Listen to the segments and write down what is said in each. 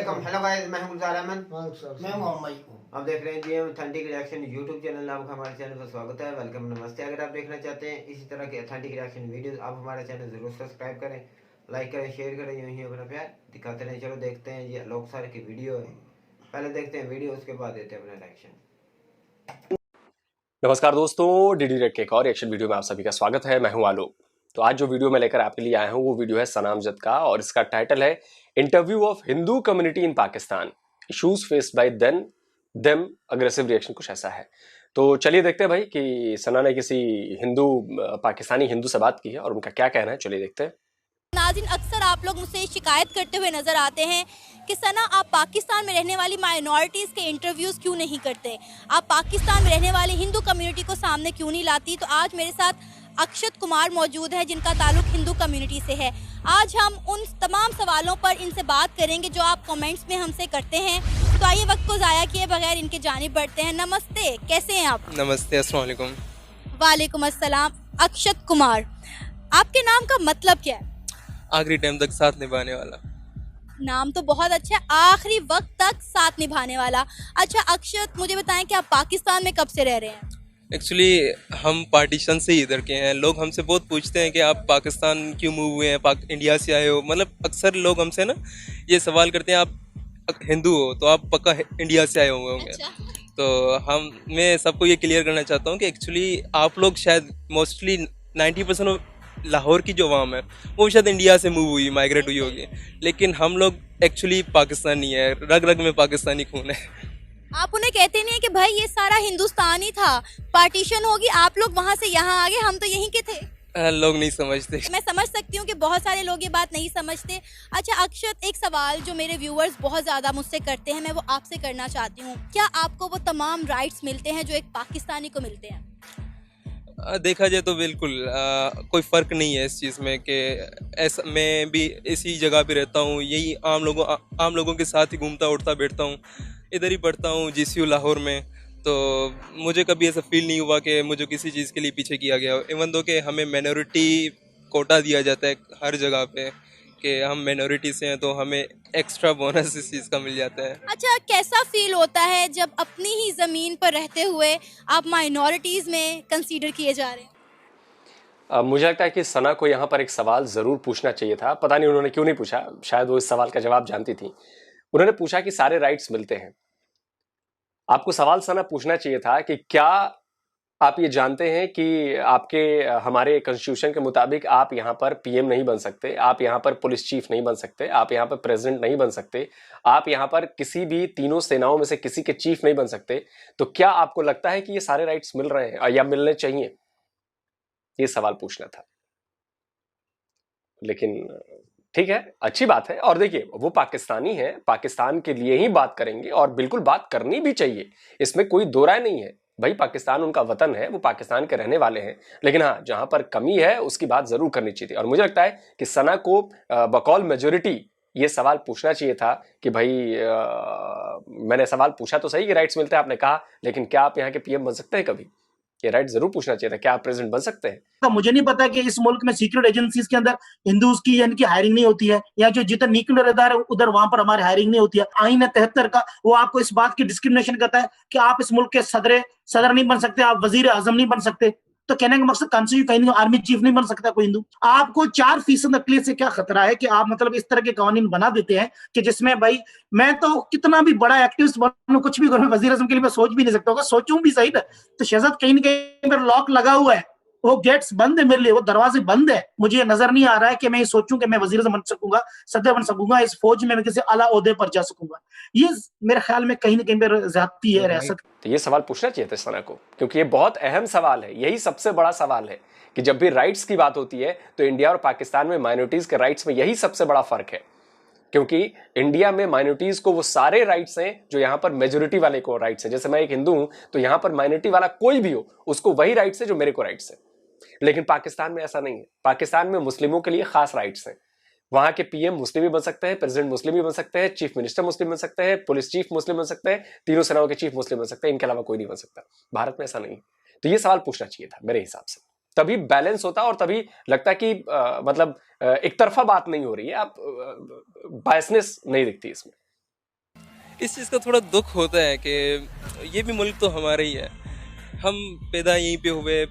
वालेकुम। Hello guys, मैं हूं गुलजार अहमद। मैं मोहम्मद हूं। आप देख रहे हैं जी ऑथेंटिक रिएक्शन यूट्यूब चैनल। आपका हमारे चैनल पर स्वागत है। वेलकम, नमस्ते। अगर आप देखना चाहते हैं इसी तरह के ऑथेंटिक रिएक्शन वीडियोस, आप हमारा चैनल जरूर सब्सक्राइब करें, लाइक करें, शेयर करें, यूं ही अपना प्यार दिखाते रहें। चलो देखते हैं ये लोग सारे की वीडियो है। पहले देखते हैं वीडियो, उसके बाद देते हैं अपना रिएक्शन। नमस्कार दोस्तों, डीडी रेड के एक और रिएक्शन वीडियो में आप सभी का स्वागत है। मैं हूं आलोक। तो आज जो वीडियो मैं लेकर आपके लिए आया हूं वो वीडियो है सना अमजद का, और इसका टाइटल है interview of Hindu community in Pakistan, issues faced by them aggressive reaction, कुछ ऐसा है। तो चलिए देखते हैं भाई कि सना ने किसी पाकिस्तानी हिंदू से बात की है और उनका क्या कहना है। चलिए देखते हैं। नाज़रीन, अक्सर आप लोग मुझसे शिकायत करते हुए नज़र आते हैं कि सना, आप पाकिस्तान में रहने वाली माइनॉरिटीज़ के इंटरव्यूज़ क्यों नहीं करते, आप पाकिस्तान में रहने वाली हिंदू कम्युनिटी को सामने क्यों नहीं लाती। तो आज मेरे साथ अक्षत कुमार मौजूद है जिनका ताल्लुक हिंदू कम्युनिटी से है। आज हम उन तमाम सवालों पर इनसे बात करेंगे जो आप कमेंट्स में हमसे करते हैं। तो आइए वक्त को ज़ाया किए बगैर इनके जानिब बढ़ते हैं। नमस्ते, कैसे हैं आप? नमस्ते, अस्सलाम वालेकुम। वालेकुम अस्सलाम। अक्षत कुमार, आपके नाम का मतलब क्या है? आखिरी टाइम तक साथ निभाने वाला। नाम तो बहुत अच्छा है, आखिरी वक्त तक साथ निभाने वाला। अच्छा अक्षत, मुझे बताएं कि आप पाकिस्तान में कब से रह रहे हैं? एक्चुअली हम पार्टीशन से ही इधर के हैं। लोग हमसे बहुत पूछते हैं कि आप पाकिस्तान क्यों मूव हुए हैं, इंडिया से आए हो। मतलब अक्सर लोग हमसे ना ये सवाल करते हैं, आप हिंदू हो तो आप पक्का इंडिया से आए हुए होंगे। अच्छा। तो मैं सबको ये क्लियर करना चाहता हूँ कि एक्चुअली आप लोग शायद मोस्टली 90% लाहौर की जो आवाम है वो शायद इंडिया से मूव हुई, माइग्रेट हुई होगी, लेकिन हम लोग एक्चुअली पाकिस्तानी है, रग रग में पाकिस्तानी खून है। आप उन्हें कहते नहीं है कि भाई ये सारा हिंदुस्तान ही था, पार्टीशन होगी, आप लोग वहाँ से यहाँ आ गए, हम तो यहीं के थे? लोग नहीं समझते। मैं समझ सकती हूँ कि बहुत सारे लोग ये बात नहीं समझते। अच्छा अक्षत, एक सवाल जो मेरे व्यूअर्स बहुत ज़्यादा मुझसे करते हैं, मैं वो आपसे करना चाहती हूँ। क्या आपको वो तमाम राइट्स मिलते हैं जो एक पाकिस्तानी को मिलते हैं? देखा जाए तो बिल्कुल कोई फ़र्क नहीं है इस चीज़ में कि ऐसा मैं भी इसी जगह पे रहता हूँ, यही आम लोगों के साथ ही घूमता उठता बैठता हूँ, इधर ही पढ़ता हूँ जीसीयू लाहौर में। तो मुझे कभी ऐसा फील नहीं हुआ कि मुझे किसी चीज़ के लिए पीछे किया गया हो। इवन दो कि हमें माइनॉरिटी कोटा दिया जाता है हर जगह पे कि हम माइनॉरिटी से हैं तो हमें एक्स्ट्रा बोनस इस चीज़ का मिल जाता है। अच्छा, कैसा फील होता है जब अपनी ही ज़मीन पर रहते हुए आप माइनॉरिटीज़ में कंसीडर किए जा रहे हैं? मुझे लगता है कि सना को यहाँ पर एक सवाल ज़रूर पूछना चाहिए था। पता नहीं उन्होंने क्यों नहीं पूछा, शायद वो इस सवाल का जवाब जानती थी। उन्होंने पूछा कि सारे राइट्स मिलते हैं। आपको सवाल सना पूछना चाहिए था कि क्या आप ये जानते हैं कि हमारे कॉन्स्टिट्यूशन के मुताबिक आप यहाँ पर पीएम नहीं बन सकते, आप यहाँ पर पुलिस चीफ नहीं बन सकते, आप यहाँ पर प्रेसिडेंट नहीं बन सकते, आप यहाँ पर किसी भी तीनों सेनाओं में से किसी के चीफ नहीं बन सकते। तो क्या आपको लगता है कि ये सारे राइट्स मिल रहे हैं या मिलने चाहिए? ये सवाल पूछना था। लेकिन ठीक है, अच्छी बात है। और देखिए, वो पाकिस्तानी है, पाकिस्तान के लिए ही बात करेंगे और बिल्कुल बात करनी भी चाहिए, इसमें कोई दो राय नहीं है। भाई पाकिस्तान उनका वतन है, वो पाकिस्तान के रहने वाले हैं। लेकिन हाँ, जहां पर कमी है उसकी बात जरूर करनी चाहिए थी। और मुझे लगता है कि सना को बकौल मेजोरिटी ये सवाल पूछना चाहिए था कि भाई मैंने सवाल पूछा तो सही कि राइट्स मिलते हैं, आपने कहा, लेकिन क्या आप यहाँ के पीएम बन सकते हैं कभी? ये राइट जरूर पूछना चाहिए था। क्या आप प्रेसिडेंट बन सकते हैं? तो मुझे नहीं पता कि इस मुल्क में सीक्रेट एजेंसीज के अंदर हिंदूज की यानी कि हायरिंग नहीं होती है, या जो जितना न्यूक्लियर इदारे उधर वहां पर हमारी हायरिंग नहीं होती है। आईन 73 का वो आपको इस बात की डिस्क्रिमिनेशन करता है कि आप इस मुल्क के सदर नहीं बन सकते, आप वजीर आजम नहीं बन सकते। तो कहने का मकसद कहीं नहीं, आर्मी चीफ नहीं बन सकता कोई हिंदू। आपको 4% अकलियत से क्या खतरा है कि आप मतलब इस तरह के कानून बना देते हैं कि जिसमें भाई मैं तो कितना भी बड़ा एक्टिविस्ट बनूं, कुछ भी करूं, वजीर आजम के लिए मैं सोच भी नहीं सकता होगा। सोचूं भी सही ना तो शहजाद कहीं ना कहीं पर लॉक लगा हुआ है, वो गेट्स बंद है मेरे लिए, वो दरवाजे बंद है। मुझे नजर नहीं आ रहा है कि मैं ये सोचूं कि मैं वजीर आज़म बन सकूंगा, सदर बन सकूंगा, इस फौज में मैं किसी आला ओहदे पर जा सकूंगा। ये मेरे ख्याल में कहीं ना कहीं पर ज्यादती है रियासत। तो ये सवाल पूछना चाहिए था सना को, क्योंकि ये बहुत अहम सवाल है। यही सबसे बड़ा सवाल है कि जब भी राइट्स की बात होती है तो इंडिया और पाकिस्तान में माइनॉरिटीज के राइट्स में यही सबसे बड़ा फर्क है। क्योंकि इंडिया में माइनॉरिटीज को वो सारे राइट्स हैं जो यहां पर मेजोरिटी वाले को राइट्स हैं। जैसे मैं एक हिंदू हूं तो यहां पर माइनॉरिटी वाला कोई भी हो उसको वही राइट्स है जो मेरे को राइट्स है। लेकिन पाकिस्तान में ऐसा नहीं है। पाकिस्तान में मुस्लिमों के लिए खास राइट्स हैं। वहां के पीएम मुस्लिम भी बन सकते हैं, प्रेसिडेंट मुस्लिम भी बन सकते हैं, चीफ मिनिस्टर मुस्लिम बन सकते हैं, पुलिस चीफ मुस्लिम बन सकते हैं, तीनों सेनाओं के चीफ मुस्लिम बन सकते हैं। इनके अलावा कोई नहीं बन सकता। भारत में ऐसा नहीं है। तो ये सवाल पूछना चाहिए था मेरे हिसाब से, तभी बैलेंस होता और तभी लगता कि मतलब एक तरफा बात नहीं हो रही है, आप बायसनेस नहीं दिखती इसमें। इस चीज़ का थोड़ा दुख होता है कि ये भी मुल्क तो हमारा ही है, हम पैदा यहीं पे हुए,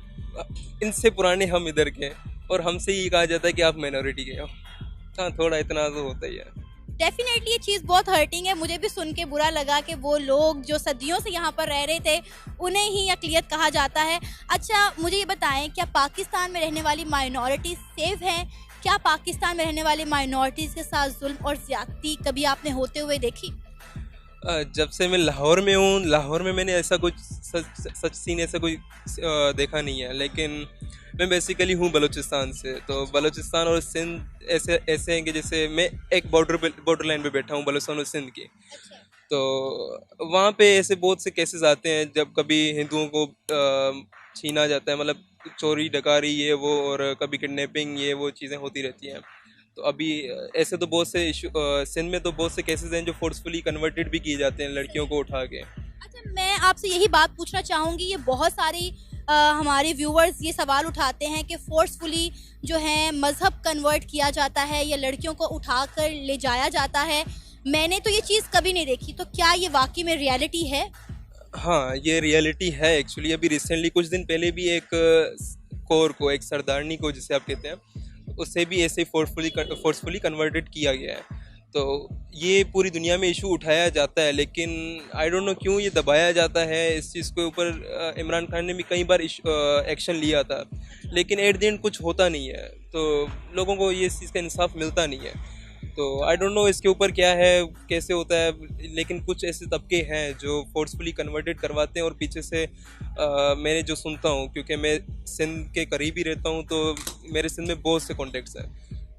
इनसे पुराने हम इधर के, और हमसे ये कहा जाता है कि आप माइनॉरिटी के हो। हाँ, थोड़ा इतना तो होता ही है। डेफिनेटली ये चीज़ बहुत हर्टिंग है। मुझे भी सुन के बुरा लगा कि वो लोग जो सदियों से यहाँ पर रह रहे थे उन्हें ही अक़लियत कहा जाता है। अच्छा, मुझे ये बताएं, क्या पाकिस्तान में रहने वाली माइनॉरिटीज़ सेफ हैं? क्या पाकिस्तान में रहने वाली माइनॉरिटीज़ के साथ जुल्म और ज़्यादती कभी आपने होते हुए देखी? जब से मैं लाहौर में हूँ, लाहौर में मैंने ऐसा कुछ सच सीन ऐसा कोई देखा नहीं है, लेकिन मैं बेसिकली हूँ बलूचिस्तान से। तो बलूचिस्तान और सिंध ऐसे हैं कि जैसे मैं एक बॉर्डर लाइन पे बैठा हूँ बलूचिस्तान और सिंध की। तो वहाँ पे ऐसे बहुत से केसेस आते हैं जब कभी हिंदुओं को छीना जाता है, मतलब चोरी डकारी ये वो, और कभी किडनैपिंग ये वो चीज़ें होती रहती हैं। तो अभी ऐसे तो बहुत से इशू सिंध में तो बहुत से केसेस हैं जो फोर्सफुली कन्वर्टेड भी किए जाते हैं लड़कियों को उठा के। अच्छा, मैं आपसे यही बात पूछना चाहूँगी, ये बहुत सारी हमारे व्यूअर्स ये सवाल उठाते हैं कि फोर्सफुली जो है मज़हब कन्वर्ट किया जाता है या लड़कियों को उठाकर ले जाया जाता है। मैंने तो ये चीज़ कभी नहीं देखी, तो क्या ये वाकई में रियलिटी है? हाँ, ये रियलिटी है एक्चुअली। अभी रिसेंटली कुछ दिन पहले भी एक कौर को, एक सरदारनी को जिसे आप कहते हैं, उससे भी ऐसे फोर्सफुली कन्वर्टेड किया गया है। तो ये पूरी दुनिया में इशू उठाया जाता है, लेकिन आई डोंट नो क्यों ये दबाया जाता है इस चीज़ के ऊपर। इमरान खान ने भी कई बार एक्शन लिया था, लेकिन एट द एंड कुछ होता नहीं है, तो लोगों को ये इस चीज़ का इंसाफ मिलता नहीं है। तो आई डोंट नो इसके ऊपर क्या है, कैसे होता है, लेकिन कुछ ऐसे तबके हैं जो फोर्सफुली कन्वर्टेड करवाते हैं। और पीछे से मैंने जो सुनता हूँ, क्योंकि मैं सिंध के करीब ही रहता हूँ, तो मेरे सिंध में बहुत से कॉन्टेक्ट्स हैं।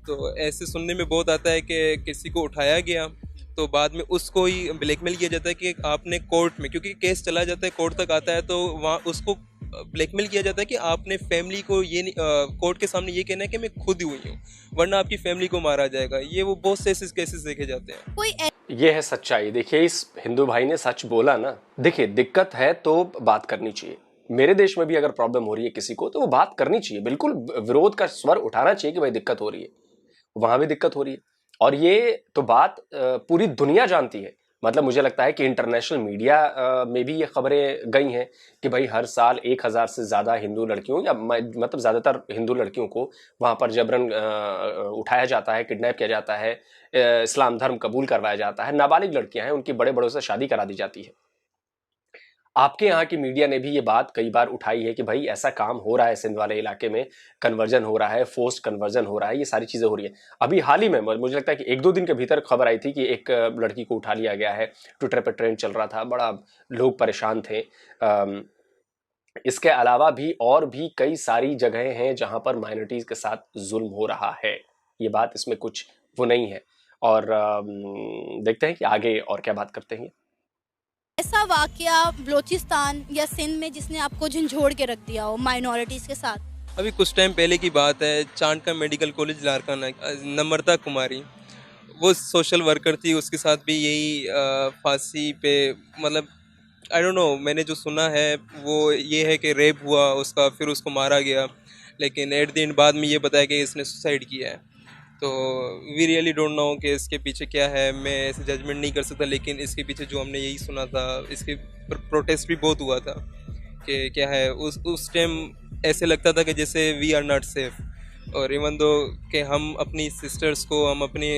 तो ऐसे सुनने में बहुत आता है कि किसी को उठाया गया तो बाद में उसको ही ब्लैकमेल किया जाता है कि आपने कोर्ट में, क्योंकि केस चला जाता है, कोर्ट तक आता है, तो वहाँ उसको ब्लैकमेल किया जाता है कि आपने फैमिली को ये कोर्ट के सामने ये कहना है कि मैं खुद ही हुई हूँ, वरना आपकी फैमिली को मारा जाएगा। ये वो बहुत से ऐसे केसेस देखे जाते हैं। कोई ये है सच्चाई। देखिए, इस हिंदू भाई ने सच बोला ना। देखिए, दिक्कत है तो बात करनी चाहिए। मेरे देश में भी अगर प्रॉब्लम हो रही है किसी को तो वो बात करनी चाहिए, बिल्कुल विरोध का स्वर उठाना चाहिए कि भाई दिक्कत हो रही है, वहां भी दिक्कत हो रही है। और ये तो बात पूरी दुनिया जानती है। मतलब मुझे लगता है कि इंटरनेशनल मीडिया में भी ये खबरें गई हैं कि भाई हर साल 1000 से ज़्यादा हिंदू लड़कियों, या मतलब ज़्यादातर हिंदू लड़कियों को वहाँ पर जबरन उठाया जाता है, किडनैप किया जाता है, इस्लाम धर्म कबूल करवाया जाता है। नाबालिग लड़कियां हैं, उनकी बड़े बड़ों से शादी करा दी जाती है। आपके यहाँ की मीडिया ने भी ये बात कई बार उठाई है कि भाई ऐसा काम हो रहा है सिंध वाले इलाके में, कन्वर्जन हो रहा है, फोर्स्ड कन्वर्जन हो रहा है, ये सारी चीज़ें हो रही है। अभी हाल ही में मुझे लगता है कि 1-2 दिन के भीतर खबर आई थी कि एक लड़की को उठा लिया गया है। ट्विटर पर ट्रेंड चल रहा था, बड़ा लोग परेशान थे। इसके अलावा भी और भी कई सारी जगहें हैं जहाँ पर माइनॉरिटीज़ के साथ जुल्म हो रहा है। ये बात इसमें कुछ वो नहीं है। और देखते हैं कि आगे और क्या बात करते हैं। ऐसा वाकया बलूचिस्तान या सिंध में जिसने आपको झंझोड़ के रख दिया हो माइनॉरिटीज़ के साथ? अभी कुछ टाइम पहले की बात है, चांद का मेडिकल कॉलेज लारकाना, नम्रता कुमारी, वो सोशल वर्कर थी, उसके साथ भी यही फांसी पे, मतलब आई डोंट नो, मैंने जो सुना है वो ये है कि रेप हुआ उसका, फिर उसको मारा गया, लेकिन एट द एंड बाद में ये बताया कि इसने सुसाइड किया है। तो वी रियली डोंट नो कि इसके पीछे क्या है, मैं ऐसे जजमेंट नहीं कर सकता, लेकिन इसके पीछे जो हमने यही सुना था, इसके प्रोटेस्ट भी बहुत हुआ था कि क्या है, उस टाइम ऐसे लगता था कि जैसे वी आर नॉट सेफ। और इवन दो कि हम अपनी सिस्टर्स को, हम अपने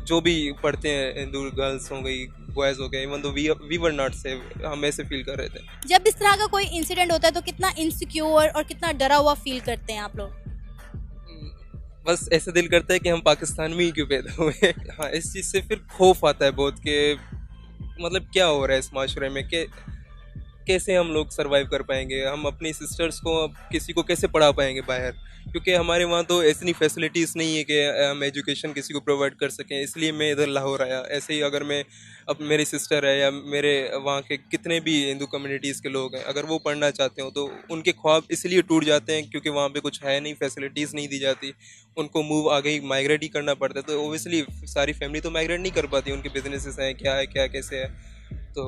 जो भी पढ़ते हैं, हिंदू गर्ल्स हो गई, बॉयज़ हो गए, even though we were not safe, हम ऐसे फील कर रहे थे। जब इस तरह का कोई इंसिडेंट होता है तो कितना इनसिक्योर और कितना डरा हुआ फील करते हैं आप लोग? बस ऐसे दिल करता है कि हम पाकिस्तान में ही क्यों पैदा हुए। हाँ, इस चीज़ से फिर खौफ आता है बहुत कि मतलब क्या हो रहा है इस माशरे में, कि कैसे हम लोग सरवाइव कर पाएंगे, हम अपनी सिस्टर्स को किसी को कैसे पढ़ा पाएंगे बाहर, क्योंकि हमारे वहाँ तो ऐसी फैसिलिटीज़ नहीं है कि हम एजुकेशन किसी को प्रोवाइड कर सकें। इसलिए मैं इधर लाहौर आया। ऐसे ही अगर मैं, अब मेरी सिस्टर है या मेरे वहाँ के कितने भी हिंदू कम्युनिटीज़ के लोग हैं, अगर वो पढ़ना चाहते हो तो उनके ख्वाब इसलिए टूट जाते हैं क्योंकि वहाँ पे कुछ है नहीं, फैसिलिटीज़ नहीं दी जाती, उनको मूव आगे ही माइग्रेट ही करना पड़ता है। तो ओबियसली सारी फैमिली तो माइग्रेट नहीं कर पाती, उनके बिजनेसेस हैं, क्या है क्या कैसे है, तो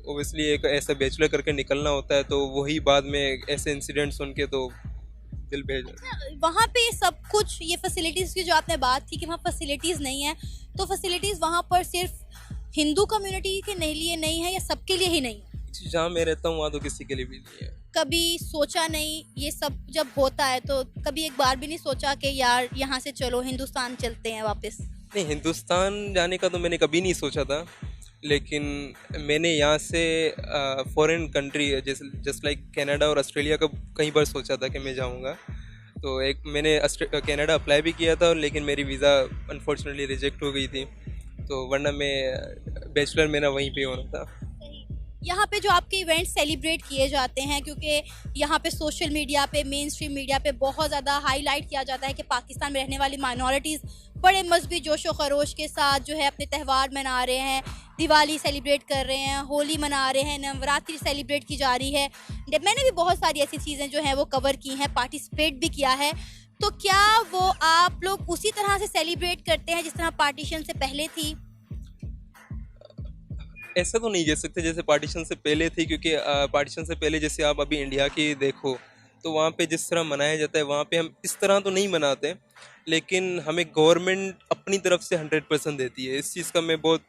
ओबियसली एक ऐसा बैचलर करके निकलना होता है। तो वही बाद में ऐसे इंसिडेंट सुन के तो दिल भेज जाता है। वहाँ पे सब कुछ, ये फैसिलिटीज़ की जो आपने बात की कि वहाँ फैसिलिटीज़ नहीं है, तो फैसिलिटीज़ वहाँ पर सिर्फ हिंदू कम्युनिटी के लिए नहीं है या सबके लिए ही नहीं है? जहाँ मैं रहता हूँ वहाँ तो किसी के लिए भी नहीं है। कभी सोचा नहीं, ये सब जब होता है तो कभी एक बार भी नहीं सोचा कि यार यहाँ से चलो हिंदुस्तान चलते हैं वापस? नहीं, हिंदुस्तान जाने का तो मैंने कभी नहीं सोचा था, लेकिन मैंने यहाँ से फॉरेन कंट्री जैसे जस्ट लाइक कनाडा और ऑस्ट्रेलिया का कई बार सोचा था कि मैं जाऊँगा। तो एक मैंने कनाडा अप्लाई भी किया था, लेकिन मेरी वीज़ा अनफॉर्चुनेटली रिजेक्ट हो गई थी, तो वरना मैं बैचलर मेरा वहीं पे होना था। यहाँ पे जो आपके इवेंट्स सेलिब्रेट किए जाते हैं, क्योंकि यहाँ पे सोशल मीडिया पे, मेन स्ट्रीम मीडिया पे बहुत ज़्यादा हाईलाइट किया जाता है कि पाकिस्तान में रहने वाली माइनॉरिटीज़ बड़े मजहबी जोश व खरोश के साथ जो है अपने त्यौहार मना रहे हैं, दिवाली सेलिब्रेट कर रहे हैं, होली मना रहे हैं, नवरात्रि सेलिब्रेट की जा रही है। मैंने भी बहुत सारी ऐसी चीज़ें जो हैं वो कवर की हैं, पार्टिसिपेट भी किया है। तो क्या वो आप लोग उसी तरह से सेलिब्रेट करते हैं जिस तरह पार्टीशन से पहले थी? ऐसा तो नहीं कह सकते जैसे पार्टीशन से पहले थी, क्योंकि पार्टीशन से पहले जैसे आप अभी इंडिया की देखो तो वहाँ पे जिस तरह मनाया जाता है वहाँ पे हम इस तरह तो नहीं मनाते, लेकिन हमें गवर्नमेंट अपनी तरफ से 100% देती है। इस चीज़ का मैं बहुत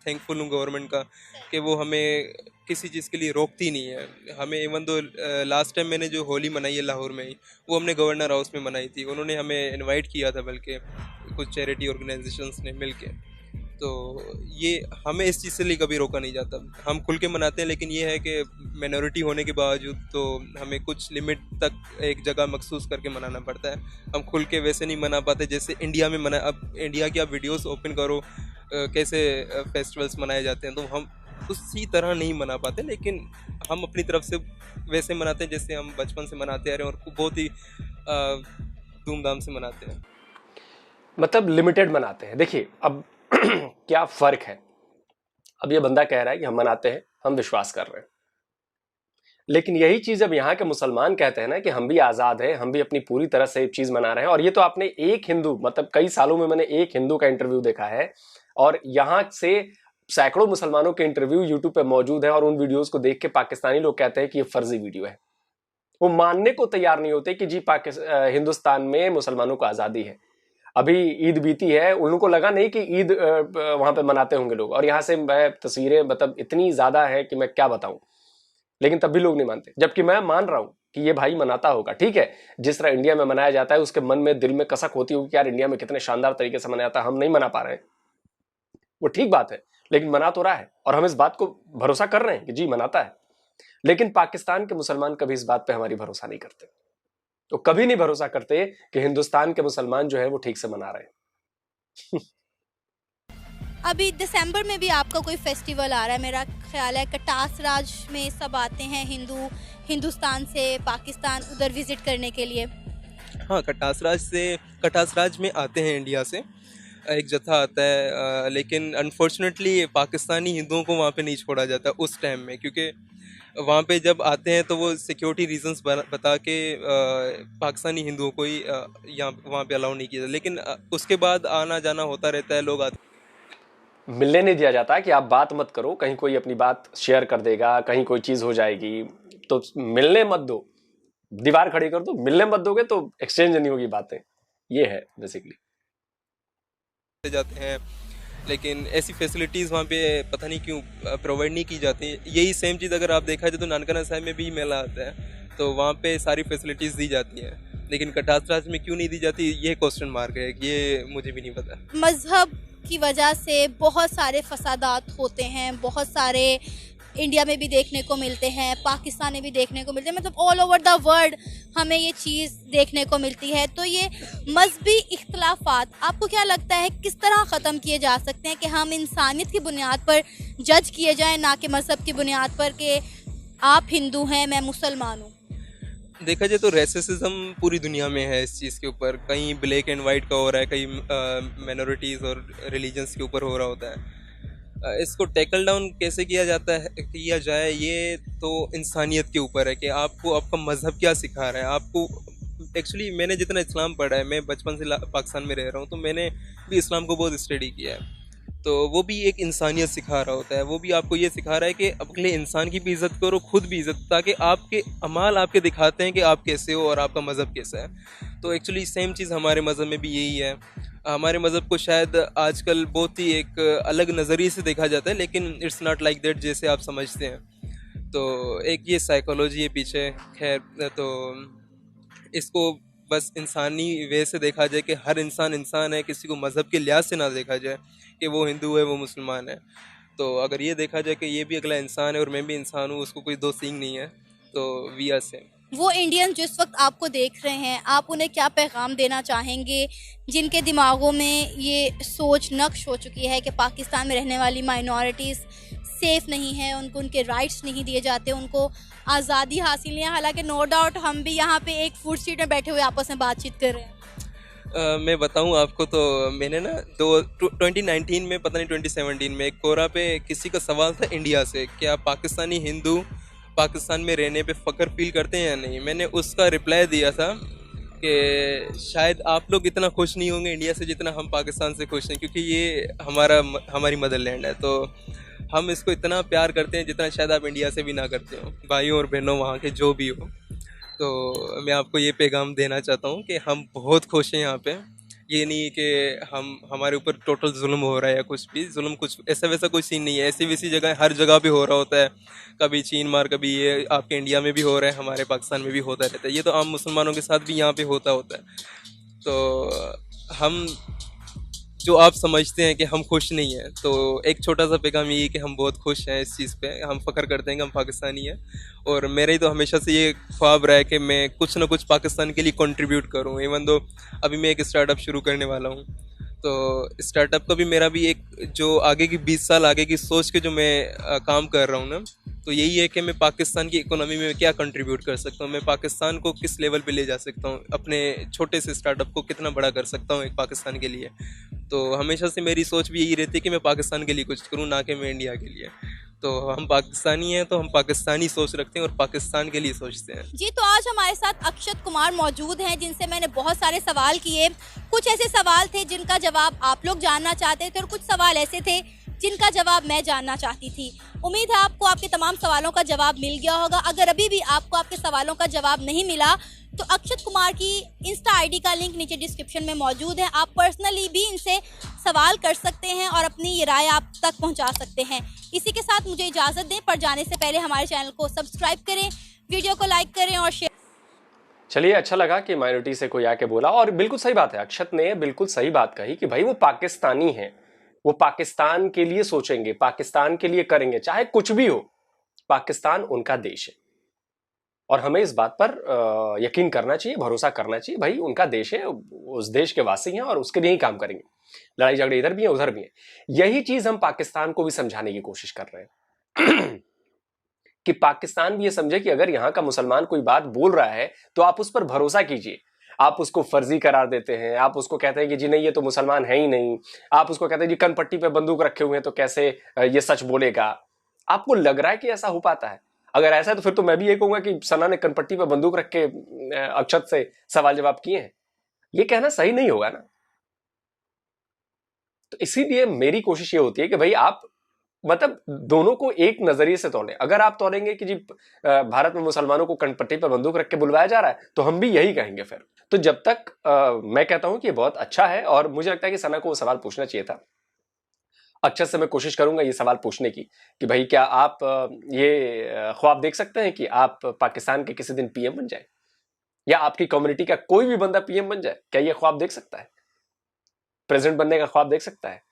थैंकफुल हूँ गवर्नमेंट का कि वो हमें किसी चीज़ के लिए रोकती नहीं है। हमें इवन दो लास्ट टाइम मैंने जो होली मनाई है लाहौर में ही, वो हमने गवर्नर हाउस में मनाई थी। उन्होंने हमें इनवाइट किया था, बल्कि कुछ चैरिटी ऑर्गेनाइजेशंस ने मिल के। तो ये हमें इस चीज़ से लिए कभी रोका नहीं जाता, हम खुल के मनाते हैं। लेकिन ये है कि माइनॉरिटी होने के बावजूद तो हमें कुछ लिमिट तक एक जगह मखसूस करके मनाना पड़ता है। हम खुल के वैसे नहीं मना पाते जैसे इंडिया में मना। अब इंडिया की आप वीडियोस ओपन करो कैसे फेस्टिवल्स मनाए जाते हैं, तो हम उसी तरह नहीं मना पाते, लेकिन हम अपनी तरफ से वैसे मनाते हैं जैसे हम बचपन से मनाते आ रहे हैं, और बहुत ही धूमधाम से मनाते हैं। मतलब लिमिटेड मनाते हैं। देखिए अब क्या फर्क है, अब ये बंदा कह रहा है कि हम मनाते हैं, हम विश्वास कर रहे हैं, लेकिन यही चीज अब यहाँ के मुसलमान कहते हैं ना कि हम भी आजाद हैं, हम भी अपनी पूरी तरह से चीज मना रहे हैं। और ये तो आपने एक हिंदू, मतलब कई सालों में मैंने एक हिंदू का इंटरव्यू देखा है, और यहाँ से सैकड़ों मुसलमानों के इंटरव्यू यूट्यूब पे मौजूद है, और उन वीडियोस को देख के पाकिस्तानी लोग कहते हैं कि ये फर्जी वीडियो है। वो मानने को तैयार नहीं होते कि जी हिंदुस्तान में मुसलमानों को आजादी है। अभी ईद बीती है, उन लोगों को लगा नहीं कि ईद वहां पे मनाते होंगे लोग, और यहाँ से मैं तस्वीरें मतलब इतनी ज्यादा है कि मैं क्या बताऊं, लेकिन तब भी लोग नहीं मानते। जबकि मैं मान रहा हूं कि ये भाई मनाता होगा, ठीक है, जिस तरह इंडिया में मनाया जाता है उसके मन में दिल में कसक होती होगी कि यार इंडिया में कितने शानदार तरीके से मनाया जाता है, हम नहीं मना पा रहे हैं। वो ठीक बात है, लेकिन मना तो रहा है, और हम इस बात को भरोसा कर रहे हैं कि जी मनाता है। लेकिन पाकिस्तान के मुसलमान कभी इस बात पे हमारी भरोसा नहीं करते, तो कभी नहीं भरोसा करते कि हिंदुस्तान के मुसलमान जो है वो ठीक से मना रहे हैं। अभी दिसंबर में भी आपका कोई फेस्टिवल आ रहा है, मेरा ख्याल है कटास राज में सब आते हैं हिंदुस्तान से पाकिस्तान उधर विजिट करने के लिए। हाँ, कटास राज में आते हैं इंडिया से एक जत्था आता है, लेकिन अनफॉर्चुनेटली पाकिस्तानी हिंदुओं को वहाँ पे नहीं छोड़ा जाता उस टाइम में, क्योंकि वहाँ पे जब आते हैं तो वो सिक्योरिटी रीजंस बता के पाकिस्तानी हिंदुओं को ही यहाँ वहाँ पे अलाउ नहीं किया जाता। लेकिन उसके बाद आना जाना होता रहता है, लोग आते मिलने नहीं दिया जाता कि आप बात मत करो, कहीं कोई अपनी बात शेयर कर देगा, कहीं कोई चीज हो जाएगी, तो मिलने मत दो, दीवार खड़ी कर दो। मिलने मत दोगे तो एक्सचेंज नहीं होगी बातें, ये है बेसिकली। जाते हैं, लेकिन ऐसी फैसिलिटीज़ वहाँ पे पता नहीं क्यों प्रोवाइड नहीं की जाती। यही सेम चीज़ अगर आप देखा जाए तो नानकाना साहिब में भी मेला आता है, तो वहाँ पे सारी फैसिलिटीज़ दी जाती हैं, लेकिन कटास राज में क्यों नहीं दी जाती, ये क्वेश्चन मार्क है, ये मुझे भी नहीं पता। मजहब की वजह से बहुत सारे फसादात होते हैं, बहुत सारे इंडिया में भी देखने को मिलते हैं, पाकिस्तान में भी देखने को मिलते हैं, मतलब ऑल ओवर द वर्ल्ड हमें ये चीज़ देखने को मिलती है। तो ये मजहबी इख्तलाफात आपको क्या लगता है किस तरह ख़त्म किए जा सकते हैं कि हम इंसानियत की बुनियाद पर जज किए जाएं, ना कि मजहब की बुनियाद पर कि आप हिंदू हैं मैं मुसलमान हूँ? देखा जाए तो रेसिज्म पूरी दुनिया में है इस चीज़ के ऊपर, कहीं ब्लैक एंड वाइट का हो रहा है, कहीं माइनॉरिटीज़ और रिलीजन्स के ऊपर हो रहा होता है। इसको टैकल डाउन कैसे किया जाए, ये तो इंसानियत के ऊपर है कि आपको आपका मज़हब क्या सिखा रहा है। आपको एक्चुअली मैंने जितना इस्लाम पढ़ा है, मैं बचपन से पाकिस्तान में रह रहा हूँ, तो मैंने भी इस्लाम को बहुत स्टडी किया है, तो वो भी एक इंसानियत सिखा रहा होता है। वो भी आपको ये सिखा रहा है कि अगले इंसान की भी इज़्ज़त करो, खुद भी इज़्ज़त, ताकि आपके अमाल आपके दिखाते हैं कि आप कैसे हो और आपका मज़हब कैसा है। तो एक्चुअली सेम चीज़ हमारे मज़हब में भी यही है। हमारे मज़हब को शायद आजकल बहुत ही एक अलग नज़रिए से देखा जाता है, लेकिन इट्स नॉट लाइक दैट जैसे आप समझते हैं। तो एक ये साइकोलॉजी है पीछे। खैर, तो इसको बस इंसानी वे से देखा जाए कि हर इंसान इंसान है, किसी को मज़हब के लिहाज से ना देखा जाए कि वो हिंदू है वो मुसलमान है। तो अगर ये देखा जाए कि ये भी अगला इंसान है और मैं भी इंसान हूँ, उसको कोई दो सींग नहीं है, तो वी आर सेम। वो इंडियन जो इस वक्त आपको देख रहे हैं, आप उन्हें क्या पैगाम देना चाहेंगे जिनके दिमागों में ये सोच नक्श हो चुकी है कि पाकिस्तान में रहने वाली माइनॉरिटीज़ सेफ़ नहीं है, उनको उनके राइट्स नहीं दिए जाते, उनको आज़ादी हासिल नहीं है। हालांकि नो डाउट हम भी यहाँ पे एक फूड स्ट्रीट में बैठे हुए आपस में बातचीत कर रहे हैं। मैं बताऊं आपको, तो मैंने ना 2019 में, पता नहीं 2017 में, एक कोरा पे किसी का सवाल था इंडिया से, क्या पाकिस्तानी हिंदू पाकिस्तान में रहने पे फ़ख्र फील करते हैं या नहीं। मैंने उसका रिप्लाई दिया था कि शायद आप लोग इतना खुश नहीं होंगे इंडिया से जितना हम पाकिस्तान से खुश हैं, क्योंकि ये हमारी मदरलैंड है। तो हम इसको इतना प्यार करते हैं जितना शायद आप इंडिया से भी ना करते हो, भाइयों और बहनों वहाँ के जो भी हो। तो मैं आपको ये पैगाम देना चाहता हूँ कि हम बहुत खुश हैं यहाँ पे। ये नहीं कि हमारे ऊपर टोटल जुल्म हो रहा है या कुछ भी जुल्म, कुछ ऐसा वैसा कोई सीन नहीं है। ऐसी वैसी जगह हर जगह पे हो रहा होता है, कभी चीन मार, कभी ये आपके इंडिया में भी हो रहा है, हमारे पाकिस्तान में भी होता रहता है। ये तो आम मुसलमानों के साथ भी यहाँ पे होता है। तो हम जो आप समझते हैं कि हम खुश नहीं हैं, तो एक छोटा सा पैगाम ये है कि हम बहुत खुश हैं इस चीज़ पे। हम फ़ख्र करते हैं कि हम पाकिस्तानी हैं, और मेरा ही तो हमेशा से ये ख्वाब रहा है कि मैं कुछ ना कुछ पाकिस्तान के लिए कंट्रीब्यूट करूं। इवन दो अभी मैं एक स्टार्टअप शुरू करने वाला हूं, तो स्टार्टअप का भी मेरा भी एक जो आगे की 20 साल आगे की सोच के जो मैं काम कर रहा हूं ना, तो यही है कि मैं पाकिस्तान की इकोनॉमी में क्या कंट्रीब्यूट कर सकता हूं, मैं पाकिस्तान को किस लेवल पे ले जा सकता हूं, अपने छोटे से स्टार्टअप को कितना बड़ा कर सकता हूं एक पाकिस्तान के लिए। तो हमेशा से मेरी सोच भी यही रहती है कि मैं पाकिस्तान के लिए कुछ करूं, ना कि मैं इंडिया के लिए। तो हम पाकिस्तानी हैं, तो हम पाकिस्तानी सोच रखते हैं और पाकिस्तान के लिए सोचते हैं। जी, तो आज हमारे साथ अक्षत कुमार मौजूद हैं, जिनसे मैंने बहुत सारे सवाल किए। कुछ ऐसे सवाल थे जिनका जवाब आप लोग जानना चाहते थे और कुछ सवाल ऐसे थे जिनका जवाब मैं जानना चाहती थी। उम्मीद है आपको आपके तमाम सवालों का जवाब मिल गया होगा। अगर अभी भी आपको आपके सवालों का जवाब नहीं मिला तो अक्षत कुमार की इंस्टा आईडी का लिंक नीचे डिस्क्रिप्शन में मौजूद है। आप पर्सनली भी इनसे सवाल कर सकते हैं और अपनी ये राय आप तक पहुंचा सकते हैं। इसी के साथ मुझे इजाज़त दें, पर जाने से पहले हमारे चैनल को सब्सक्राइब करें, वीडियो को लाइक करें और शेयर। चलिए, अच्छा लगा कि माइनॉरिटी से कोई आके बोला, और बिल्कुल सही बात है। अक्षत ने बिल्कुल सही बात कही कि भाई वो पाकिस्तानी है, वो पाकिस्तान के लिए सोचेंगे, पाकिस्तान के लिए करेंगे, चाहे कुछ भी हो। पाकिस्तान उनका देश है और हमें इस बात पर यकीन करना चाहिए, भरोसा करना चाहिए। भाई उनका देश है, उस देश के वासी हैं और उसके लिए ही काम करेंगे। लड़ाई झगड़े इधर भी है उधर भी है। यही चीज हम पाकिस्तान को भी समझाने की कोशिश कर रहे हैं कि पाकिस्तान भी ये समझे कि अगर यहां का मुसलमान कोई बात बोल रहा है तो आप उस पर भरोसा कीजिए। आप उसको फर्जी करार देते हैं, आप उसको कहते हैं कि जी नहीं ये तो मुसलमान है ही नहीं, आप उसको कहते हैं जी कनपट्टी पे बंदूक रखे हुए हैं तो कैसे ये सच बोलेगा। आपको लग रहा है कि ऐसा हो पाता है? अगर ऐसा है तो फिर तो मैं भी ये कहूंगा कि सना ने कनपट्टी पे बंदूक रख के अक्षत से सवाल जवाब किए हैं। ये कहना सही नहीं होगा ना। तो इसीलिए मेरी कोशिश ये होती है कि भाई आप मतलब दोनों को एक नजरिए से तोड़ें। अगर आप तोड़ेंगे कि जी भारत में मुसलमानों को कनपट्टी पर बंदूक रख के बुलवाया जा रहा है तो हम भी यही कहेंगे फिर। तो जब तक मैं कहता हूं कि ये बहुत अच्छा है और मुझे लगता है कि सना को वो सवाल पूछना चाहिए था। अक्षत से मैं कोशिश करूंगा ये सवाल पूछने की कि भाई क्या आप ये ख्वाब देख सकते हैं कि आप पाकिस्तान के किसी दिन पीएम बन जाए, या आपकी कम्युनिटी का कोई भी बंदा पीएम बन जाए? क्या ये ख्वाब देख सकता है? प्रेसिडेंट बनने का ख्वाब देख सकता है?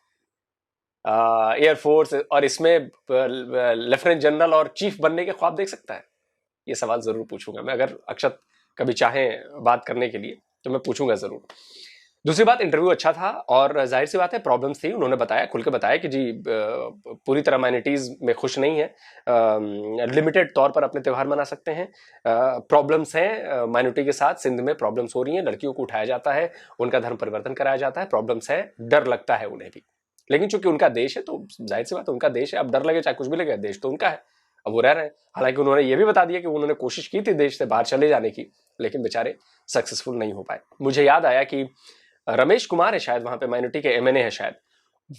एयरफोर्स और इसमें लेफ्टिनेंट जनरल और चीफ बनने के ख्वाब देख सकता है? ये सवाल जरूर पूछूंगा मैं। अगर अक्षत कभी चाहें बात करने के लिए तो मैं पूछूंगा जरूर। दूसरी बात, इंटरव्यू अच्छा था और जाहिर सी बात है प्रॉब्लम्स थी। उन्होंने बताया, खुल के बताया कि जी पूरी तरह माइनॉरिटीज में खुश नहीं है, लिमिटेड तौर पर अपने त्यौहार मना सकते हैं। प्रॉब्लम्स हैं माइनॉरिटी के साथ, सिंध में प्रॉब्लम्स हो रही हैं, लड़कियों को उठाया जाता है, उनका धर्म परिवर्तन कराया जाता है, प्रॉब्लम्स है, डर लगता है उन्हें भी। लेकिन चूंकि उनका देश है तो जाहिर सी बात है उनका देश है, अब डर लगे चाहे कुछ भी लगे, देश तो उनका है, अब वो रह रहे हैं। हालांकि उन्होंने ये भी बता दिया कि उन्होंने कोशिश की थी देश से बाहर चले जाने की, लेकिन बेचारे सक्सेसफुल नहीं हो पाए। मुझे याद आया कि रमेश कुमार है शायद वहां पे, माइनॉरिटी के एमएनए है शायद,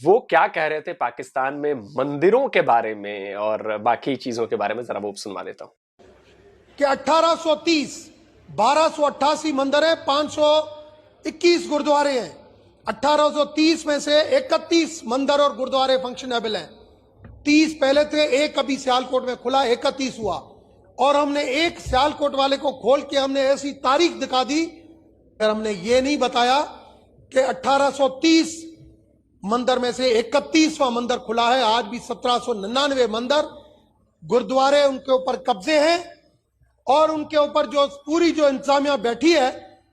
वो क्या कह रहे थे पाकिस्तान में मंदिरों के बारे में और बाकी चीजों के बारे में, जरा वो सुनवा देता हूं। कि 1830 1288 मंदिर हैं, 521 गुरुद्वारे हैं। 1830 में से 31 मंदिर और गुरुद्वारे फंक्शनेबल हैं। 30 पहले थे, एक अभी सियालकोट में खुला, 31 हुआ। और हमने एक सियालकोट वाले को खोल के हमने ऐसी तारीख दिखा दी, फिर हमने ये नहीं बताया कि 1830 मंदिर में से 31वां मंदिर खुला है। आज भी 1799 मंदिर गुरुद्वारे उनके ऊपर कब्जे हैं और उनके ऊपर जो पूरी जो इंतजामिया बैठी है,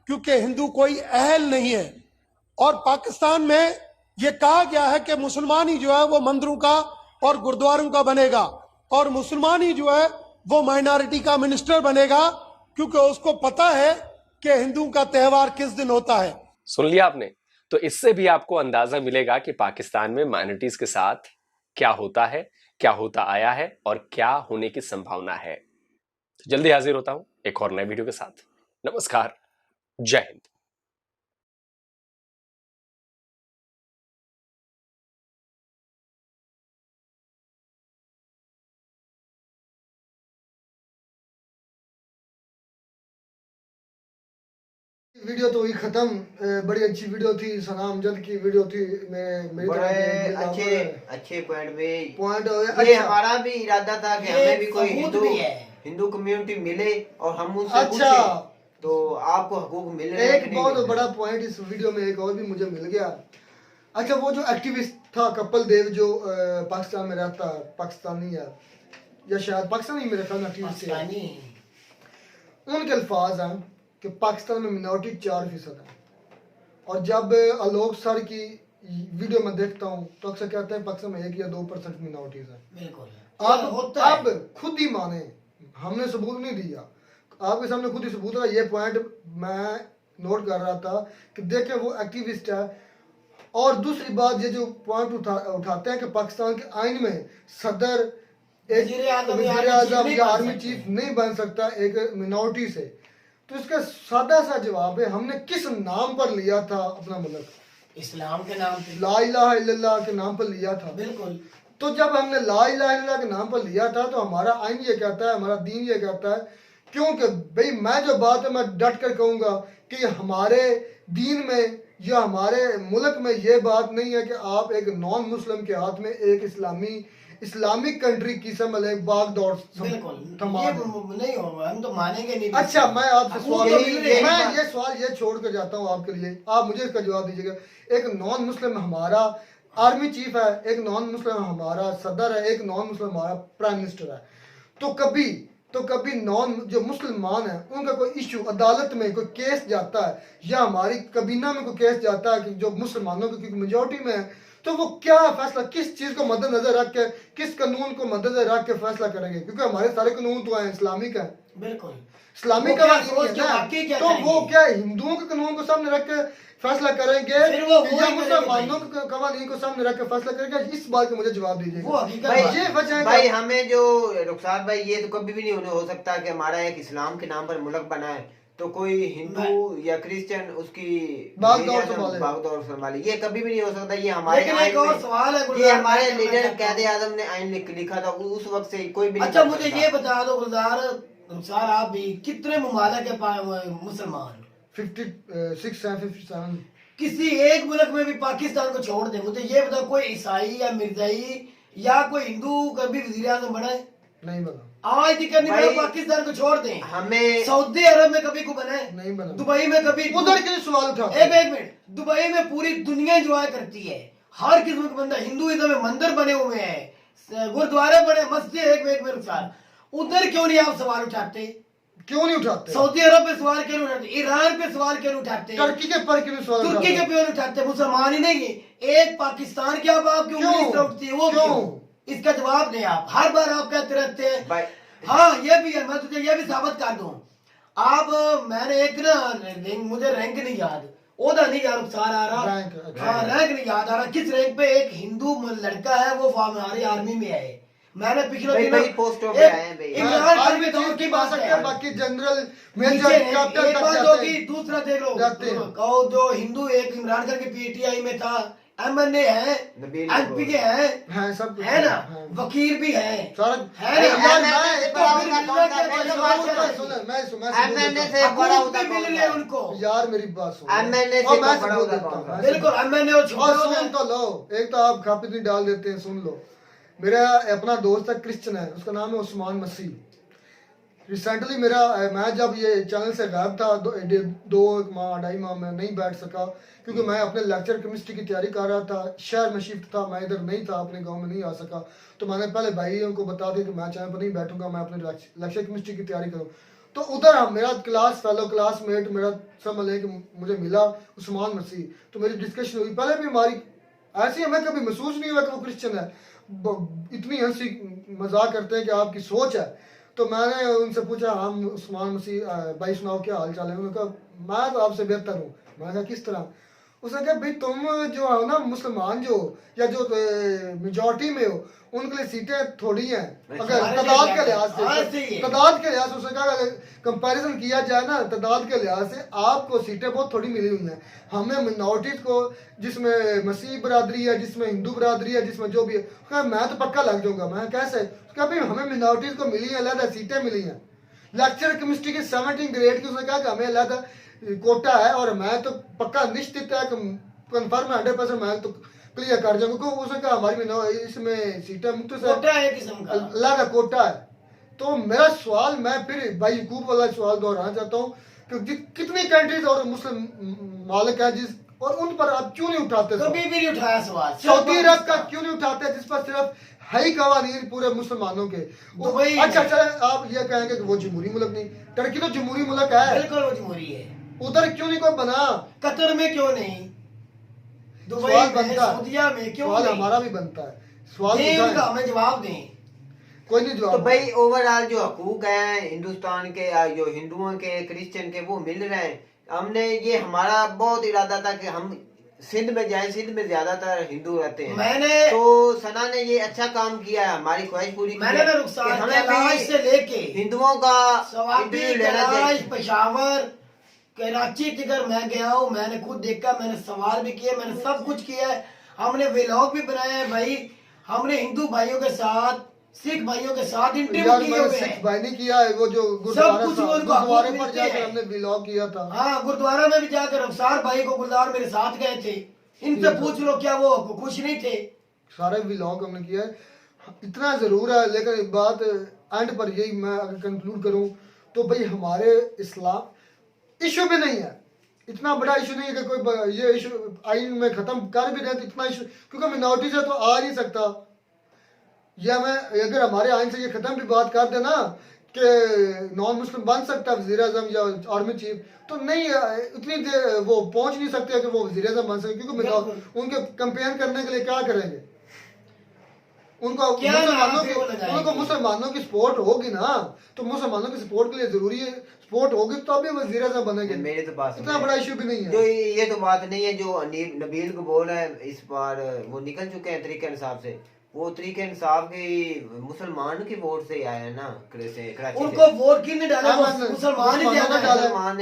क्योंकि हिंदू कोई अहल नहीं है। और पाकिस्तान में यह कहा गया है कि मुसलमान ही जो है वो मंदिरों का और गुरुद्वारों का बनेगा, और मुसलमान ही जो है वो माइनॉरिटी का मिनिस्टर बनेगा, क्योंकि उसको पता है कि हिंदुओं का त्योहार किस दिन होता है। सुन लिया आपने? तो इससे भी आपको अंदाजा मिलेगा कि पाकिस्तान में माइनॉरिटीज के साथ क्या होता है, क्या होता आया है और क्या होने की संभावना है। तो जल्दी हाजिर होता हूं एक और नए वीडियो के साथ। नमस्कार, जय हिंद। वीडियो तो हुई खत्म, बड़ी अच्छी वीडियो थी, सना अमजद की वीडियो थी। मैं बड़े अच्छे पॉइंट पॉइंट ये हमारा भी इरादा था कि हमें भी कोई हिंदू कम्युनिटी मिले और हम उनसे अच्छा तो आपको हकूक मिल रहे हैं। एक बहुत बड़ा पॉइंट इस वीडियो में एक और भी मुझे मिल गया। अच्छा, वो जो एक्टिविस्ट था कपिल देव जो पाकिस्तान में रहता है, पाकिस्तानी है या शायद पाकिस्तानी, मेरे ख्याल में एक्टिविस्ट है, उनके अल्फाज हैं कि पाकिस्तान में मिनॉरिटी 4% है। और जब आलोक सर की वीडियो में देखता हूँ तो अक्सर कहते हैं पाकिस्तान में 1 या 2% मिनॉरिटीज है। बिल्कुल अब खुद ही माने, हमने सबूत नहीं दिया, आपके सामने खुद ही सबूत है। ये पॉइंट मैं नोट कर रहा था कि देखें वो एक्टिविस्ट है। और दूसरी बात, ये जो पॉइंट उठाते हैं कि पाकिस्तान के आइन में सदर वज़ीर आज़म या आर्मी चीफ नहीं बन सकता एक मिनॉरिटी से, तो इसका सादा सा जवाब है हमने किस नाम पर लिया था अपना मुल्क? इस्लाम के नाम पे, ला इलाहा इल्लल्लाह के नाम पर लिया था। बिल्कुल। तो जब हमने ला इलाहा इल्लल्लाह के नाम पर लिया था तो हमारा आइन ये कहता है, हमारा दीन ये कहता है, क्योंकि भाई मैं जो बात है मैं डट कर कहूँगा कि हमारे दीन में या हमारे मुल्क में ये बात नहीं है कि आप एक नॉन मुस्लिम के हाथ में एक इस्लामिक कंट्री की समझ बाग दौड़ नहीं होगा, हम तो मानेंगे नहीं। अच्छा, मैं आपसे सवाल ये छोड़ कर जाता हूँ आपके लिए, आप मुझे इसका जवाब दीजिएगा। एक नॉन मुस्लिम हमारा आर्मी चीफ है, एक नॉन मुस्लिम हमारा सदर है, एक नॉन मुस्लिम हमारा प्राइम मिनिस्टर है, तो कभी नॉन जो मुसलमान है उनका कोई इशू अदालत में कोई केस जाता है या हमारी कबीना में कोई केस जाता है कि जो मुसलमानों की मेजोरिटी में है, तो वो क्या फैसला, किस चीज को मद्देनजर रख के, किस कानून को मद्देनजर रख के फैसला करेंगे? क्योंकि हमारे सारे कानून तो हैं इस्लामिक है, बिल्कुल इस्लामिक का तो वो क्या हिंदुओं के कानून को सामने रख के फैसला करेंगे या मुसलमानों के कवानीन को सामने रख के फैसला करेंगे? इस बात का मुझे जवाब दीजिएगा। भाई हमें जो रुखसार भाई, ये तो कभी भी नहीं हो सकता कि हमारा एक इस्लाम के नाम पर मुल्क बना है तो कोई हिंदू या क्रिश्चियन उसकी बागदौर संभाले, ये कभी भी नहीं हो सकता। ये हमारे सवाल है, ये हमारे लीडर कायदे आज़म ने आइन लिखा था, उस वक्त से कोई भी। अच्छा, मुझे ये बता दो गुलजार, आप भी कितने ममालिक के मुसलमान? 57 किसी एक मुल्क में भी पाकिस्तान को छोड़ दे, मुझे ये बताओ कोई ईसाई या मिर्जाई या कोई हिंदू कभी वज़ीर आज़म बना है? नहीं बना। आज दिक्कत नहीं बना, पाकिस्तान को छोड़ दें। हमें सऊदी अरब में कभी को बना है? नहीं बना। दुबई में कभी? उधर के सवाल उठा, एक मिनट, दुबई में पूरी दुनिया एंजॉय करती है, हर किस्म का बंदा, हिंदुइज्म में मंदिर बने हुए हैं, गुरुद्वारे बने, मस्जिद, एक में नुकसान। उधर क्यों नहीं आप सवाल उठाते? क्यों नहीं उठाते? सऊदी अरब पे सवाल क्यों उठाते? ईरान पे सवाल क्यों उठाते? तुर्की के पर क्यों सवाल? तुर्की के क्यों उठाते? मुसलमान ही नहीं, एक पाकिस्तान के आप क्यों उठती है? वो क्यों? इसका जवाब दें आप। हर बार आप कहते रहते हैं। हाँ, ये भी है, मैं तुझे ये भी साबित कर दूं। आप, मैंने एक ना मुझे रैंक नहीं याद, ओदा नहीं यार, रुखसार आ रहा, रैंक नहीं याद आ रहा, किस रैंक पे एक हिंदू लड़का है वो हमारी आर्मी में है। मैंने पिछले दिनों पोस्टों पे आए हैं इमरान खान के दौर की बात है, बाकी जनरल मेजर कैप्टन तक जाते हैं। दूसरा देख लो, कहो जो हिंदू एक इमरान खान के पीटीआई में था, MNA है, नबील MP के हैं, हाँ सब कुछ है ना, हाँ। वकील भी है, सारा है ना, यार MNA से बड़ा होता मिल रहे उनको, यार मेरी बात सुनो, MNA से और मैं बड़ा सबूत होता देता हूँ, कौन? बिल्कुल MNA और और छोटे सुन तो लो, एक तो आप खापित नहीं डाल देते हैं, सुन लो। मेरा अपना दोस्त है, क्रिश्चियन है, उसका नाम है उस्मान मसीह। रिसेंटली मैं जब ये चैनल से गायब था, दो एक माह 2.5 माह में नहीं बैठ सका, क्योंकि मैं अपने लेक्चर केमिस्ट्री की तैयारी कर रहा था, शहर में शिफ्ट था, मैं इधर नहीं था, अपने गांव में नहीं आ सका। तो मैंने पहले भाइयों को बता दिया कि मैं चैनल पर नहीं बैठूंगा, मैं अपने लेक्चर केमिस्ट्री की तैयारी करूँ। तो उधर मेरा फेलो क्लासमेट मेरा समझ लें कि मुझे मिला उस्मान मसीह, तो मेरी डिस्कशन हुई। पहले भी हमारी ऐसी हमें कभी महसूस नहीं हुआ कि वो क्रिश्चियन है, इतनी हंसी मजाक करते हैं कि आपकी सोच है। तो मैंने उनसे पूछा, हम उस्मान मसीह भाई सुनाओ क्या हाल चाल है? उन्होंने कहा मैं तो आपसे बेहतर हूँ। मैंने कहा किस तरह? उसने कहा भाई तुम जो हो ना मुसलमान जो या जो मेजॉरिटी में हो, उनके लिए सीटें थोड़ी हैं अगर तादाद के लिहाज से, तादाद के लिहाज से। उसने कहा कंपैरिजन किया जाए ना तादाद के लिहाज से, आपको सीटें बहुत थोड़ी मिली हुई हैं, हमें मिनॉरिटीज को जिसमें मसीह बरादरी है, जिसमें हिंदू बरादरी है, जिसमें जो भी है, कहा मैं तो पक्का लग जाऊंगा। मैं कैसे? कहा भाई हमें मिनॉरिटीज को मिली है, अलग सीटें मिली हैं। लेक्चर केमिस्ट्री की 17 ग्रेड की उसने कहा कि हमें अलग कोटा है, और मैं तो पक्का निश्चित है, कन्फर्म 100% मैं तो क्लियर कर जाऊंगा, क्योंकि उसने कहा हमारी इसमें सीटें मुक्त अलग कोटा है। तो मेरा सवाल, मैं फिर भाई यकूब वाला सवाल दोहराना चाहता हूँ कि कितनी कंट्रीज और मुस्लिम मालिक है जिस, और उन पर आप क्यों नहीं उठाते? कभी भी नहीं उठाया सवाल। सऊदी अरब का क्यों नहीं उठाते, जिस पर सिर्फ है ही कवानीन पूरे मुसलमानों के? अच्छा चले आप ये कहेंगे कि वो जमहूरी मुल्क नहीं, टर्की तो जमहूरी मुल्क है, बिल्कुल वो जमहूरी है। उधर क्यों नहीं कोई बना? कतर में क्यों नहीं? दुबई में, सऊदीया में क्यों नहीं? हमारा भी बनता है सवाल, उनका हमें जवाब दें। कोई नहीं जवाब। तो भाई ओवरऑल जो हकूक हैं हिंदुस्तान के, जो हिंदुओं के, क्रिश्चियन के, वो मिल रहे हैं। हमने ये हमारा बहुत इरादा था कि हम सिंध में जाएं, सिंध में ज्यादातर हिंदू रहते हैं, तो सना ने ये अच्छा काम किया है, हमारी ख्वाहिश पूरी की है कि हमें भी से लेके हिंदुओं का इंटरव्यू लेना चाहिए। पेशावर, कराची तक मैं गया हूँ, मैंने खुद देखा, मैंने सवाल भी किया, मैंने सब कुछ किया है। हमने व्लॉग भी बनाया है भाई, हमने हिंदू भाइयों के साथ, सिख भाइयों के साथ इंटरव्यू किए हुए हैं। सिख भाई ने किया है, वो जो गुरुद्वारे पर जाकर हमने व्लॉग किया था। हाँ, गुरुद्वारा में भी जाकर अफसार भाई को गुलजार मेरे साथ गए थे, इनसे पूछ लो क्या वो खुश नहीं थे? सारे व्लॉग हमने किया है, इतना जरूर है। लेकिन बात एंड पर यही मैं अगर कंक्लूड करूं तो भाई हमारे इस्लाम इशू भी नहीं है, इतना बड़ा इशू नहीं है कि कोई ये इशू आइन में खत्म कर भी रहे तो इतना इशू, क्योंकि मिनॉरिटी से तो आ नहीं सकता। या मैं अगर हमारे आइन से ये खत्म भी बात कर देना कि नॉन मुस्लिम बन सकता है वजीर आजम या आर्मी चीफ, तो नहीं इतनी देर वो पहुंच नहीं सकते कि वो वजीर आजम बन सके, क्योंकि उनके कंपेयर करने के लिए क्या करेंगे? उनको मुसलमानों की सपोर्ट होगी ना, तो मुसलमानों की सपोर्ट के लिए जरूरी है, सपोर्ट होगी तो अभी वजीर आजम बनेंगे। मेरी तो बात इतना बड़ा इशू भी नहीं है। जो ये तो बात नहीं है जो नबील को बोल है, इस बार वो निकल चुके हैं तरीके इंसाफ से, वो तरीके इंसाफ की मुसलमान की वोट से आया है ना, उनको वोट किसने डाला? मुसलमान ही डाला,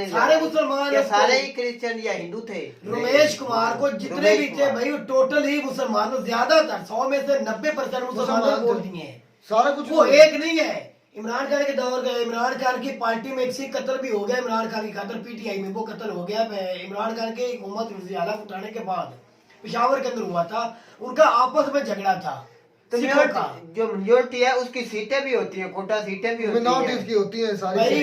सारे मुसलमान, सारे ही क्रिश्चियन या हिंदू थे। रमेश कुमार को जितने भी थे भाई, टोटल ही मुसलमानों, ज्यादातर 100 में से 90% मुसलमानों को वोट दिए हैं, सारा कुछ। वो एक नहीं है। इमरान खान के दौर का, इमरान खान की पार्टी में एक सिख कत्ल भी हो गया, इमरान खान की खातर PTI में वो कत्ल हो गया। इमरान खान के हुकूमत वज़ीर-ए-आला उठाने के बाद पेशावर के अंदर हुआ था, उनका आपस में झगड़ा था। तो जो मेजोरिटी है उसकी सीटें भी होती हैं, कोटा सीटें भी होती हैं, मिनॉरिटीज की होती हैं सारी।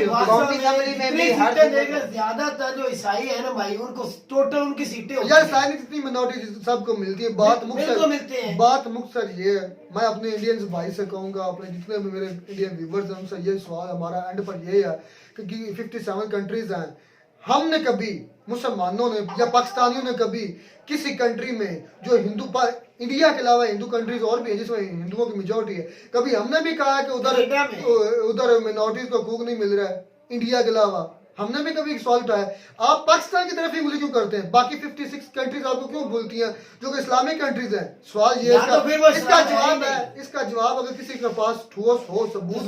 ज्यादातर जो ईसाई है ना भाई, उनको टोटल उनकी सीटें यार सारी जितनी मिनॉरिटी सबको मिलती है। बात मुख्तसर ये है, मैं अपने इंडियन भाई से कहूंगा, अपने जितने भी मेरे इंडियन व्यूवर्स हैं उनसे ये सवाल हमारा एंड पर ये है कि 57 कंट्रीज हैं, हमने कभी मुसलमानों ने या पाकिस्तानियों ने कभी किसी कंट्री में जो इंडिया के अलावा हिंदू कंट्रीज और भी है जिसमें हिंदुओं की मेजॉरिटी है, कभी हमने भी कहा कि उधर मिनॉरिटीज को हकूक नहीं मिल रहा है इंडिया के अलावा? हमने भी कभी एक सवाल उठाया, आप पाकिस्तान की तरफ ही उंगली क्यों करते हैं? बाकी 56 कंट्रीज आपको क्यों बोलती हैं जो कि इस्लामिक कंट्रीज हैं? सवाल ये इसका जवाब है, इसका जवाब अगर किसी के पास ठोस हो सबूत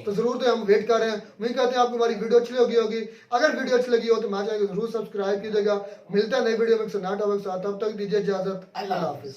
तो जरूर दें। हम वेट कर रहे हैं। उम्मीद करते हैं आपको हमारी वीडियो अच्छी लगी होगी। अगर वीडियो अच्छी लगी हो तो हमारे चैनल को जरूर सब्सक्राइब कीजिएगा। मिलता है नई वीडियो में एक नया टॉपिक के साथ, तब तक दीजिए इजाजत। अल्लाह हाफिज।